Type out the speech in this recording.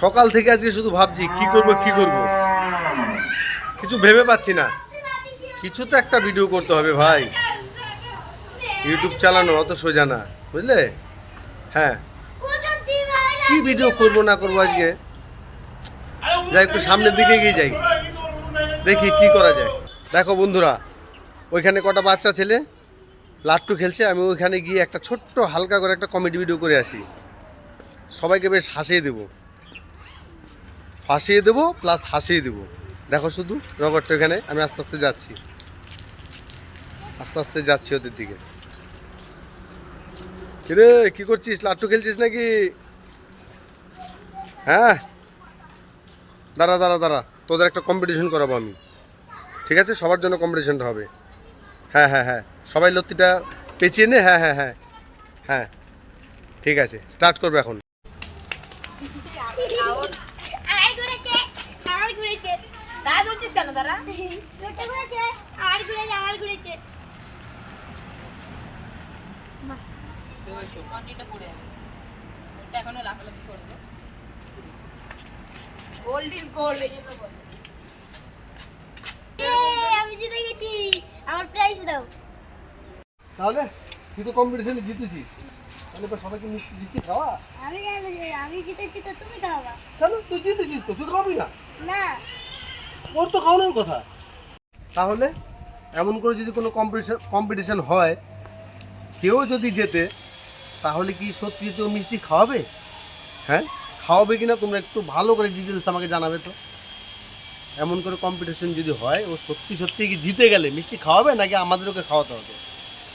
সকাল থেকে আজকে শুধু ভাবছি কি করব কিছু ভেবে পাচ্ছি না। কিছু তো একটা ভিডিও করতে হবে ভাই, ইউটিউব চালানো অত সোজা না, বুঝলে? হ্যাঁ, কি ভিডিও করব না করব আজকে, যাই একটু সামনের দিকে এগিয়ে যাই, দেখি কি করা যায়। দেখো বন্ধুরা, ওইখানে কটা বাচ্চা ছেলে লাট্টু খেলছে, আমি ওইখানে গিয়ে একটা ছোট্ট হালকা করে একটা কমেডি ভিডিও করে আসি, সবাইকে বেশ হাসিয়ে দেবো প্লাস হাসিয়ে দেবো। দেখো শুধু রগরটা এখানে, আমি আস্তে আস্তে যাচ্ছি ওদের দিকে। কিরে কি করছিস, লাট্টু খেলছিস নাকি? হ্যাঁ, দাঁড়া, তোদের একটা কম্পিটিশন করাবো আমি, ঠিক আছে? সবার জন্য কম্পিটিশনটা হবে। হ্যাঁ, সবাই লত্তিটা পেঁচিয়ে নে। হ্যাঁ, ঠিক আছে, স্টার্ট করবে এখন। তাহলে তুই তো কম্পিটিশনে জিতেছিস, তাহলে এবার সবাইকে মিষ্টি খাওয়া। আমি জিতেছি তো তুমি খাওয়াবা। কেন, তুই জিতেছিস তো, তুই খাওয়াবি না? না, ওর তো খাওয়ানোর কথা। তাহলে এমন করে যদি কোনো কম্পিটিশন হয়, কেউ যদি জেতে, তাহলে কি সত্যি তো মিষ্টি খাওয়াবে? হ্যাঁ, খাওয়াবে কিনা তোমরা একটু ভালো করে ডিটেলস আমাকে জানাবে তো। এমন করে কম্পিটিশন যদি হয়, ও সত্যি কি জিতে গেলে মিষ্টি খাওয়াবে নাকি আমাদের ওকে খাওয়াতে হবে?